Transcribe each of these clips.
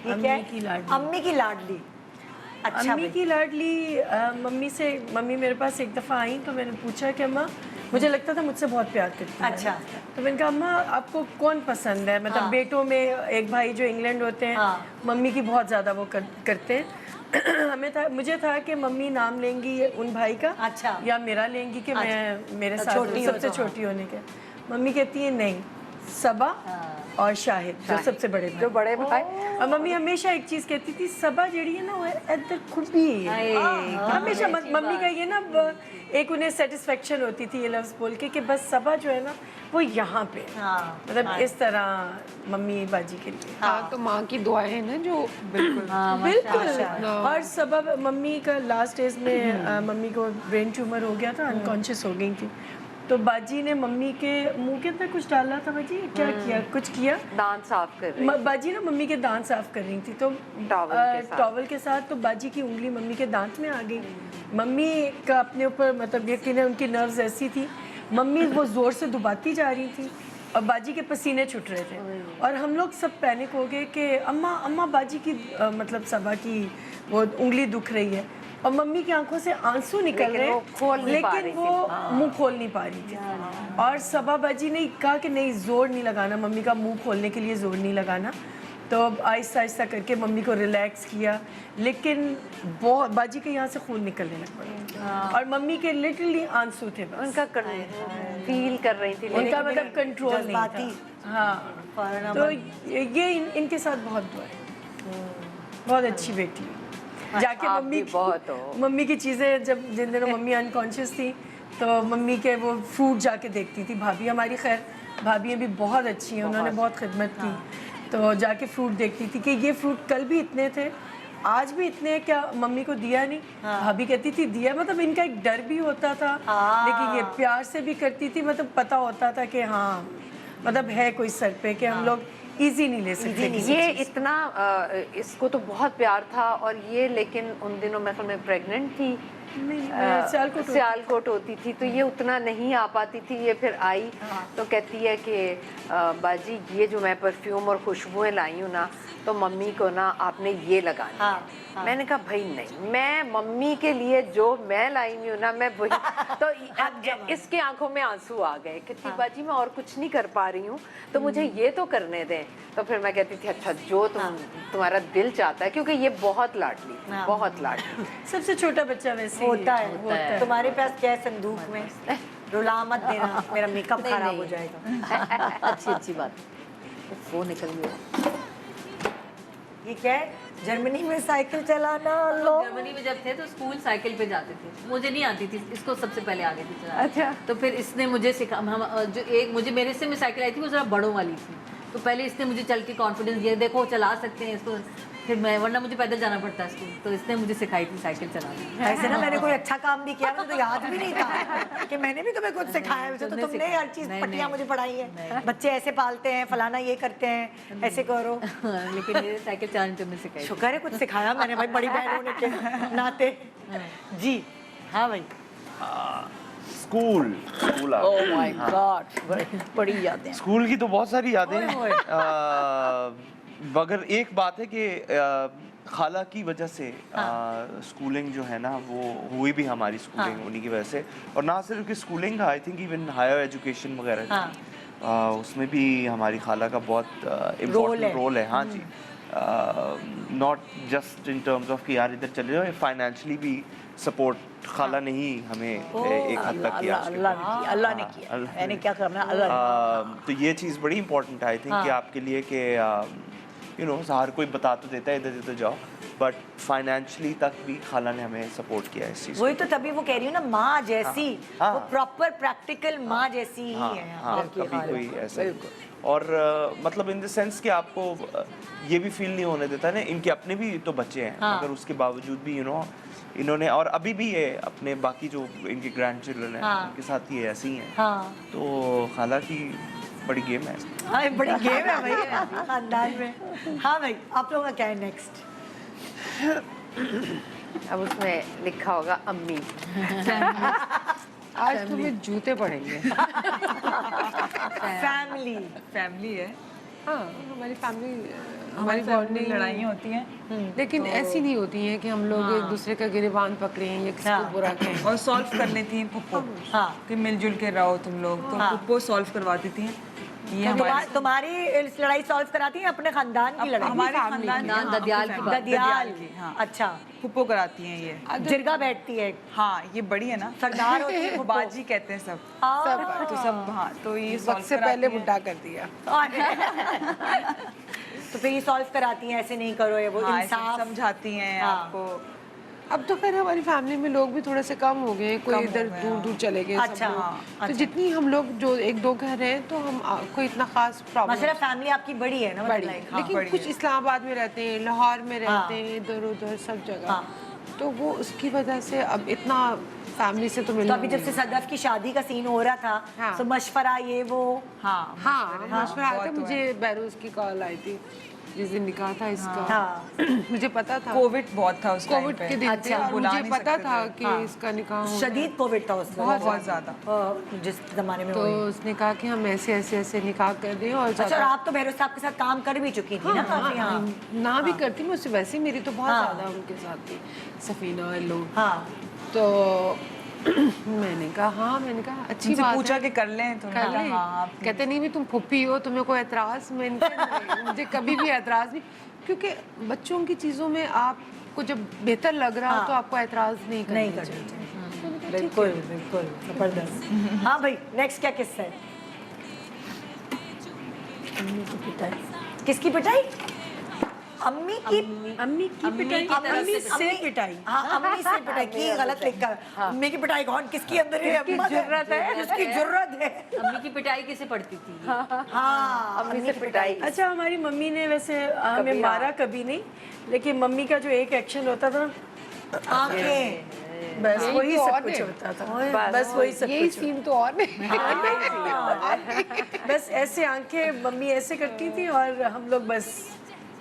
अम्मी की लाडली। अम्मी की लाडली। अच्छा अम्मी की लाडली मम्मी मेरे पास एक दफ़ा आई तो मैंने पूछा कि अम्मा, मुझे लगता था मुझसे बहुत प्यार करती है। अच्छा। तो मैंने कहा अम्मा आपको कौन पसंद है, मतलब हाँ। बेटों में एक भाई जो इंग्लैंड होते हैं, हाँ। मम्मी की बहुत ज़्यादा वो करते हैं। मुझे था कि मम्मी नाम लेंगी उन भाई का, अच्छा। या मेरा लेंगी कि अच्छा। मैं मेरे तो साथ छोटी हो सबसे तो छोटी होने के। मम्मी कहती है नहीं, सबा और शाहिद जो सबसे बड़े भाई। जो बड़े भाई। और मम्मी हमेशा एक चीज़ कहती थी, सबा जड़ी है ना वो इधर खुबी है हमेशा। मम्मी का ये ना एक उन्हें सेटिस्फेक्शन होती थी ये लफ्ज़ बोल के कि बस सबा जो है ना वो यहाँ पे है। मतलब इस तरह मम्मी बाजी के लिए। हाँ, तो माँ की दुआएं हैं ना जो बिल्कुल बिल्कुल। और सबब मम्मी का लास्ट डेज में मम्मी को ब्रेन ट्यूमर हो गया था, अनकॉन्शियस हो गई थी। तो बाजी ने मम्मी के मुंह के अंदर कुछ डाला था। बाजी क्या किया, कुछ किया, दांत साफ कर रही बाजी ना मम्मी के दांत साफ कर रही थी तो टॉवल के साथ तो बाजी की उंगली मम्मी के दांत में आ गई। मम्मी का अपने ऊपर मतलब यकीन है उनकी नर्व्स ऐसी थी, मम्मी वो ज़ोर से दबाती जा रही थी और बाजी के पसीने छूट रहे थे और हम लोग सब पैनिक हो गए कि अम्मा अम्मा बाजी की मतलब सबा की वो उंगली दुख रही है और मम्मी की आंखों से आंसू निकल रहे हैं लेकिन वो मुंह खोल नहीं पा रही थी। और सबा बाजी ने कहा कि नहीं, जोर नहीं लगाना, मम्मी का मुंह खोलने के लिए जोर नहीं लगाना। तो आहिस्ता आहिस्ता करके मम्मी को रिलैक्स किया, लेकिन बहुत बाजी के यहाँ से खून निकलने लग पड़ा और मम्मी के लिटरली आंसू थे बस। उनका फील कर रही थी, उनका मतलब कंट्रोल नहीं था। हाँ, तो ये इनके साथ बहुत दुआ है। बहुत अच्छी बेटी है। जाके मम्मी की चीज़ें जब जिन दिनों मम्मी अनकॉन्शियस थी तो मम्मी के वो फ्रूट जाके देखती थी। भाभी हमारी, खैर भाभी भी बहुत अच्छी हैं, उन्होंने बहुत खिदमत की। तो जाके फ्रूट देखती थी कि ये फ्रूट कल भी इतने थे, आज भी इतने, क्या मम्मी को दिया नहीं? भाभी कहती थी दिया। मतलब इनका एक डर भी होता था, लेकिन ये प्यार से भी करती थी। मतलब पता होता था कि हाँ मतलब है कोई सर पे कि हम लोग इजी नहीं ले सकते। ये इतना इसको तो बहुत प्यार था और ये, लेकिन उन दिनों मैं प्रेग्नेंट थी, सियालकोट होती थी तो ये उतना नहीं आ पाती थी। ये फिर आई तो कहती है कि बाजी ये जो मैं परफ्यूम और खुशबुएं लाई हूँ ना, तो मम्मी को ना आपने ये लगाना। मैंने कहा भाई नहीं, मैं मम्मी के लिए जो मैं लाई हुई हूँ ना मैं वही। तो इसके आंखों में आंसू आ गए, कहती बाजी मैं और कुछ नहीं कर पा रही हूँ तो मुझे ये तो करने दें। तो फिर मैं कहती थी अच्छा जो तुम्हारा दिल चाहता है, क्योंकि ये बहुत लाडली, बहुत लाडली। सबसे छोटा बच्चा वैसे होता है। तुम्हारे पास क्या है संदूक में? रुला मत देना, मेरा मेकअप खराब हो जाएगा। अच्छी बात। वो निकल गया। ये क्या है? जर्मनी में साइकिल चलाना। जर्मनी में जब थे तो स्कूल साइकिल पे जाते थे, मुझे नहीं आती थी, इसको सबसे पहले आ गई थी चलाना। अच्छा। तो फिर इसने मुझे सिखा, जो एक मुझे मेरे से में साइकिल आई थी वो जरा बड़ों वाली थी, तो पहले इसने मुझे चल के कॉन्फिडेंस दिया, देखो चला सकते हैं इसको। फिर मैं, वरना मुझे पैदल जाना पड़ता है स्कूल, तो इसने मुझे सिखाई थी साइकिल चलाना। ऐसे ना मैंने कोई अच्छा काम भी किया, मुझे तो याद भी नहीं था कि मैंने भी तुम्हें कुछ सिखाया। वैसे तो तुमने हर चीज पट्टियां मुझे पढ़ाई है, बच्चे ऐसे पालते हैं, फलाना ये करते हैं, ऐसे करो। लेकिन ये साइकिल चलानी तुमने सिखाई। शुक्र है कुछ सिखाया मैंने भाई, बड़ी बहन होने के नाते। जी हाँ भाई। स्कूल ओह माय गॉड, बड़ी यादें। स्कूल की तो बहुत सारी यादें हैं, मगर एक बात है कि खाला की वजह से स्कूलिंग जो है ना वो हुई भी हमारी स्कूलिंग उन्हीं की वजह से। और ना सिर्फ कि schooling, I think even higher education वगैरह उसमें भी हमारी खाला का बहुत इम्पोर्टेंट रोल है। हाँ जी, not just in terms of कि यार इधर चले जाओ, फाइनेंशियली भी सपोर्ट खाला ने ही हमें एक हद तक किया। अल्लाह ने किया, मैंने क्या करना, अल्लाह। तो ये चीज़ बड़ी इंपॉर्टेंट है आई थिंक कि आपके लिए कि यू नो हर कोई बता तो देता है इधर इधर जाओ, बट फाइनेंशियली तक भी खाला ने हमें सपोर्ट किया इस चीज़। वही तो तभी वो कह रही हूँ ना, माँ जैसी, वो प्रॉपर प्रैक्टिकल माँ जैसी ही है। हाँ, कभी कोई ऐसा। और मतलब इन द सेंस कि आपको ये भी फील नहीं होने देता ना, इनके अपने भी तो बच्चे हैं मगर उसके बावजूद भी यू नो इन्होंने, और अभी भी ये अपने बाकी जो इनके ग्रैंड चिल्ड्रन हैं उनके साथ ये ऐसे ही हैं। तो खाला की बड़ी गेम है। हाँ बड़ी गेम है भाई खानदान में। हाँ भाई, आप लोगों का क्या है नेक्स्ट? अब उसमें लिखा होगा अम्मी। आज तुम्हें जूते पड़ेंगे। फैमिली है। हाँ, हमारी फैमिली हमारी बॉन्डिंग लड़ाइयाँ होती हैं, लेकिन ऐसी नहीं होती हैं कि हम लोग एक दूसरे का गिरेबान पकड़ें या किसी को बुरा कहें। और सॉल्व कर लेती हैं पुप्पो कि मिलजुल के रहो तुम लोग, तो पुप्पो सॉल्व करवा देती हैं। ये तुम्हारी लड़ाई सॉल्व कराती है अपने खानदान की लड़ाई? हमारे खानदान ददियाल की। हाँ, अच्छा, पुप्पो कराती हैं ये। जिरगा बैठती है, हाँ ये बड़ी है ना, सरदार होती है, बाजी कहते हैं सब, तो सब हाँ, तो ये वक्त सॉल्व से पहले बुढ़ा कर दिया। तो फिर ये सॉल्व कराती हैं, ऐसे नहीं करो, ये वो इंसाफ समझाती हैं आपको। अब तो खैर हमारी फैमिली में लोग भी थोड़े से कम हो गए हैं, कोई इधर दूर दूर चले गए अच्छा, सब लोग। हाँ, तो जितनी हम लोग जो एक दो घर हैं तो हम कोई इतना खास प्रॉब्लम माशाल्लाह फैमिली आपकी बड़ी है ना, बड़ी, मतलब लेकिन कुछ इस्लामाबाद में रहते हैं, लाहौर में रहते हैं, इधर उधर सब जगह, तो वो उसकी वजह से अब इतना फैमिली से तो तो मिलना अभी जब से सदफ की शादी का सीन हो रहा था तो मशवरा ये वो हाँ मशवरा आया था। मुझे बहरोज की कॉल आई थी जिस दिन निकाह था इसका। मुझे पता था कोविड बहुत था उस टाइम कोविड पे। के दिन थे और बुला मुझे नहीं पता सकते था थे। कि इसका निकाह होगा। शदीद कोविड था उस बहुत ज्यादा। जिस जमाने में तो हुई। उसने कहा कि हम ऐसे ऐसे ऐसे निकाह कर रहे हैं और अच्छा, और आप तो बहरोज साहब के साथ काम कर भी चुकी थी ना काफी? ना भी करती मैं उससे, वैसे मेरी तो बहुत ज्यादा उनके साथ थी, सफीना लोग। हाँ, तो मैंने कहा अच्छी उनसे बात पूछा है, कि कर लें तो कर ले। कहते नहीं भी तुम फुप्पी हो, तुम्हें कोई एतराज? मैंने कहा नहीं, मुझे कभी भी एतराज नहीं, क्योंकि बच्चों की चीज़ों में आपको जब बेहतर लग रहा हो तो आपको एतराज नहीं करना चाहिए। बिल्कुल बिल्कुल जबरदस्त। हाँ भाई, नेक्स्ट क्या किस्सा है? किसकी पिटाई? अम्मी की पिटाई। अम्मी से पिटाई। हाँ, अम्मी से पिटाई की गलत लिखा। अम्मी की पिटाई कौन, किसकी अंदर है? जुर्रत है, जिसकी जुर्रत है। अम्मी की पिटाई कैसे पड़ती थी? हाँ, अम्मी से पिटाई। अच्छा, हमारी मम्मी ने वैसे हमें मारा कभी नहीं, लेकिन मम्मी का जो एक एक्शन होता था आंखें, बस वही तो सब और कुछ है। होता था, बस वही सब यही कुछ सीन तो और नहीं। बस ऐसे आंखें मम्मी ऐसे करती थी और हम लोग बस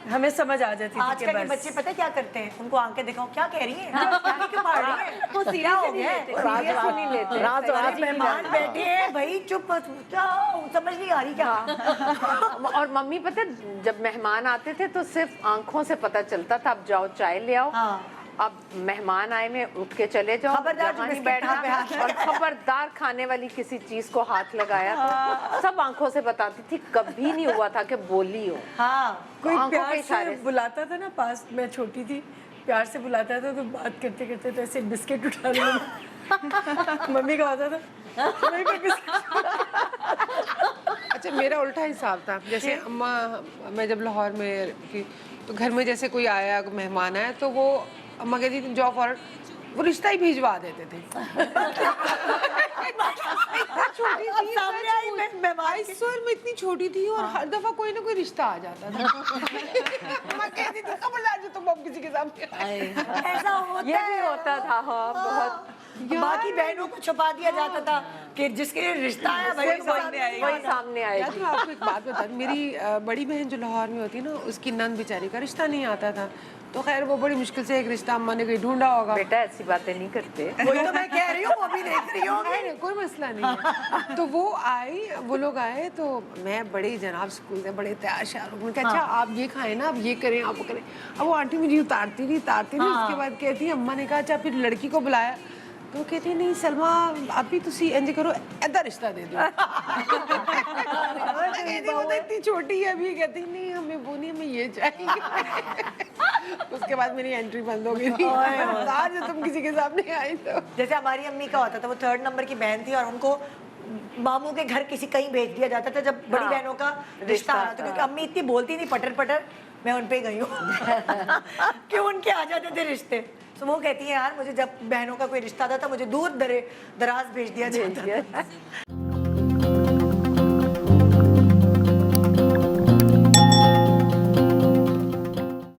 हमें समझ आ जाती थी कि आजकल के बस बच्चे पता है क्या करते हैं? उनको आंखें दिखाओ, क्या कह रही है, क्यों मार रही है, वो सीधा हो गया है, नहीं लेते। राज मेहमान बैठे हैं भाई, चुप, क्या समझ नहीं आ रही क्या? और मम्मी पता है, जब मेहमान आते थे तो सिर्फ आंखों से पता चलता था, अब जाओ चाय ले आओ। अब मेहमान आए में उठ के चले जाओ, खबरदार जहाँ नहीं बिस्किट बैठना, खा पे हाथ और खबरदार खाने वाली किसी चीज को हाथ लगाया तो सब आंखों से बताती थी, कभी नहीं हुआ था कि बोली हो। हाँ, कोई आंखों के प्यार से इशारे से। बुलाता था ना, पास मैं छोटी थी, प्यार से बुलाता था तो बात करते करते तो ऐसे बिस्किट उठा रही मम्मी का होता था मैं कोई बिस्किट। अच्छा, मेरा उल्टा हिसाब था। जैसे अम्मा, मैं जब लाहौर में थी तो घर में जैसे कोई आया, मेहमान आया, तो वो अम्मा कहती थी जाओ फौरन, वो रिश्ता ही भिजवा देते थे। छोटी थी, सामने आई मेहमान की। सर मैं इतनी छोटी थी और हर दफा कोई ना कोई रिश्ता आ जाता था। अम्मा कहती थी खबरदार जो तुम अब किसी के सामने आए। ऐसा होता ये भी है। होता था, हाँ बहुत। बाकी बहनों को छुपा दिया जाता था कि जिसके लिए रिश्ता है भाई वही सामने यार आएगी। मैं आपको एक बात बता, मेरी बड़ी बहन जो लाहौर में होती ना, उसकी नंद बेचारी का रिश्ता नहीं आता था, तो खैर वो बड़ी मुश्किल से एक रिश्ता अम्मा ने कहीं ढूंढा होगा। बेटा ऐसी बातें नहीं करते। वही तो मैं कह रही हूँ, वो भी देख रही हूँ। नहीं, कोई मसला नहीं है। तो वो लोग आए तो मैं बड़े जनाब स्कूल से बड़े तैयार श्यार हो, अच्छा आप ये खाएं ना, आप ये करें, आप वो करें। अब वो आंटी मुझे उतारती रही उसके बाद कहती है, अम्मा ने कहा अच्छा फिर लड़की को बुलाया, तो कहती नहीं सलमा आप भी तुसी इंज करो, ऐदा रिश्ता दे दो। वो तो इतनी छोटी है अभी, कहती नहीं हमें वो नहीं, हमें ये चाहिए। उसके बाद मेरी एंट्री बंद हो गई थी। आज तुम किसी के सामने आई तो जैसे हमारी अम्मी का होता था, वो 3rd नंबर की बहन थी और उनको मामू के घर किसी कहीं भेज दिया जाता था जब बड़ी बहनों का रिश्ता आ रहा था, क्योंकि अम्मी इतनी बोलती नहीं, पटर पटर मैं उन पे गई हूँ क्यों उनके आ जाते थे रिश्ते। तो वो कहती है यार मुझे जब बहनों का कोई रिश्ता आता था मुझे दूर दराज भेज दिया जाता था।